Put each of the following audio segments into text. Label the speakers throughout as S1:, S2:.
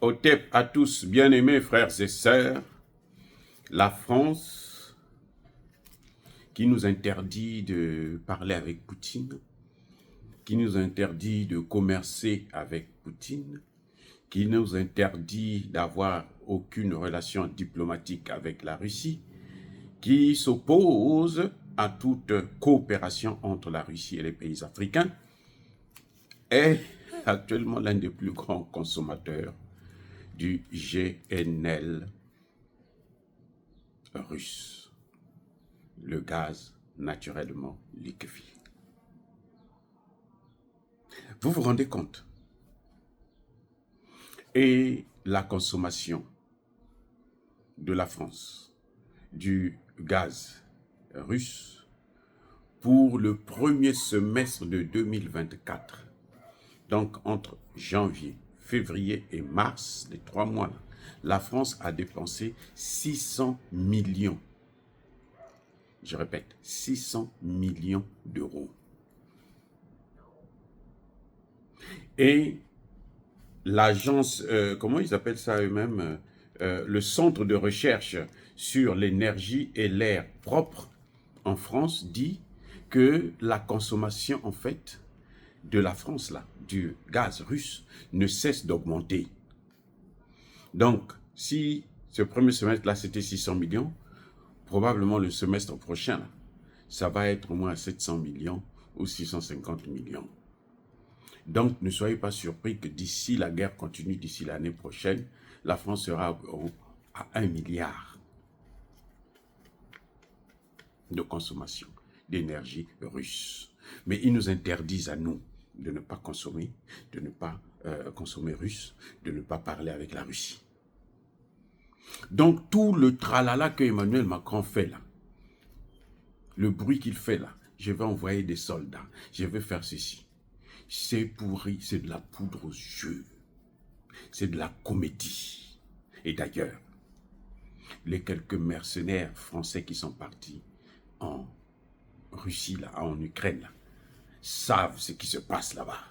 S1: Otep à tous, bien-aimés frères et sœurs, la France qui nous interdit de parler avec Poutine, qui nous interdit de commercer avec Poutine, qui nous interdit d'avoir aucune relation diplomatique avec la Russie, qui s'oppose à toute coopération entre la Russie et les pays africains, est actuellement l'un des plus grands consommateurs du GNL russe, le gaz naturellement liquéfié. Vous vous rendez compte? Et la consommation de la France du gaz russe pour le premier semestre de 2024, donc entre janvier, février et mars, les 3 mois, la France a dépensé 600 millions. Je répète, 600 millions d'euros. Et l'agence, comment ils appellent ça eux-mêmes, le centre de recherche sur l'énergie et l'air propre en France dit que la consommation, en fait, de la France, là, du gaz russe, ne cesse d'augmenter. Donc, si ce premier semestre-là, c'était 600 millions, probablement le semestre prochain, là, ça va être au moins 700 millions ou 650 millions. Donc, ne soyez pas surpris que d'ici la guerre continue, d'ici l'année prochaine, la France sera à 1 milliard de consommation d'énergie russe. Mais ils nous interdisent à nous de ne pas consommer, de ne pas consommer russe, de ne pas parler avec la Russie. Donc, tout le tralala que Emmanuel Macron fait là, le bruit qu'il fait là, je vais envoyer des soldats, je vais faire ceci. C'est pourri, c'est de la poudre aux yeux. C'est de la comédie. Et d'ailleurs, les quelques mercenaires français qui sont partis en Russie, là, en Ukraine, là, savent ce qui se passe là-bas.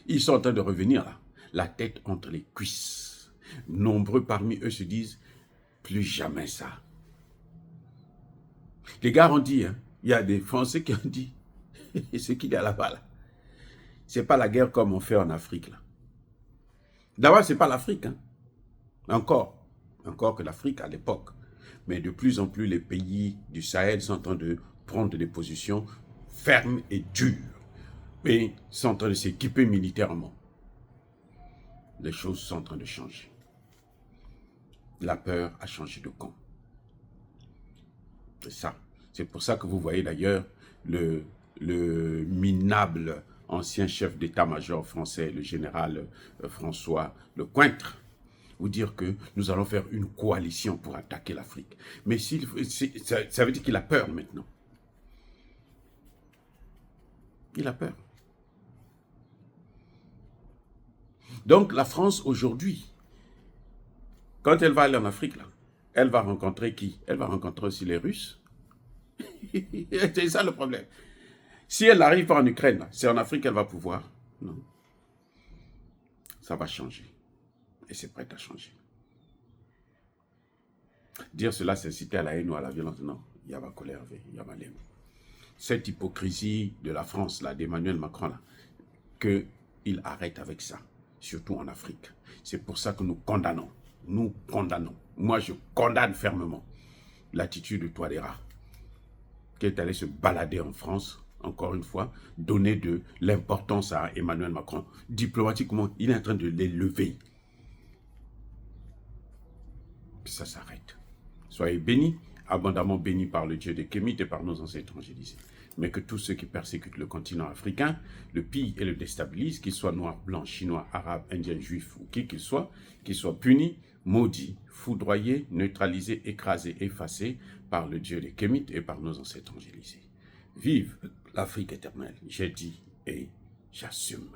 S1: Ils sont en train de revenir là, la tête entre les cuisses. Nombreux parmi eux se disent, plus jamais ça. Les gars ont dit, hein, il y a des Français qui ont dit, ce qu'il y a là-bas, là, c'est pas la guerre comme on fait en Afrique, là. D'abord, c'est pas l'Afrique, hein. Encore que l'Afrique à l'époque. Mais de plus en plus, les pays du Sahel sont en train de prendre des positions fermes et dures. Et sont en train de s'équiper militairement. Les choses sont en train de changer. La peur a changé de camp. C'est ça. C'est pour ça que vous voyez d'ailleurs le minable ancien chef d'état-major français, le général François Lecointre, vous dire que nous allons faire une coalition pour attaquer l'Afrique. Mais ça veut dire qu'il a peur maintenant. Il a peur. Donc la France aujourd'hui, quand elle va aller en Afrique, là, elle va rencontrer qui? Elle va rencontrer aussi les Russes. C'est ça le problème. Si elle n'arrive pas en Ukraine, c'est en Afrique qu'elle va pouvoir. Non. Ça va changer. Et c'est prêt à changer. Dire cela, c'est citer à la haine ou à la violence. Non. Il y a ma colère, il y a ma laine. Cette hypocrisie de la France, là, d'Emmanuel Macron, là, qu'il arrête avec ça. Surtout en Afrique. C'est pour ça que nous condamnons. Nous condamnons. Moi, je condamne fermement l'attitude de Touadéra, qui est allé se balader en France, encore une fois, donner de l'importance à Emmanuel Macron. Diplomatiquement, il est en train de l'élever. Ça s'arrête. Soyez bénis, abondamment bénis par le Dieu des Kémites et par nos ancêtres évangélisés. Mais que tous ceux qui persécutent le continent africain, le pillent et le déstabilisent, qu'ils soient noirs, blancs, chinois, arabes, indiens, juifs ou qui qu'ils soient punis, maudits, foudroyés, neutralisés, écrasés, effacés par le Dieu des Kémites et par nos ancêtres évangélisés. Vive l'Afrique éternelle, j'ai dit et j'assume.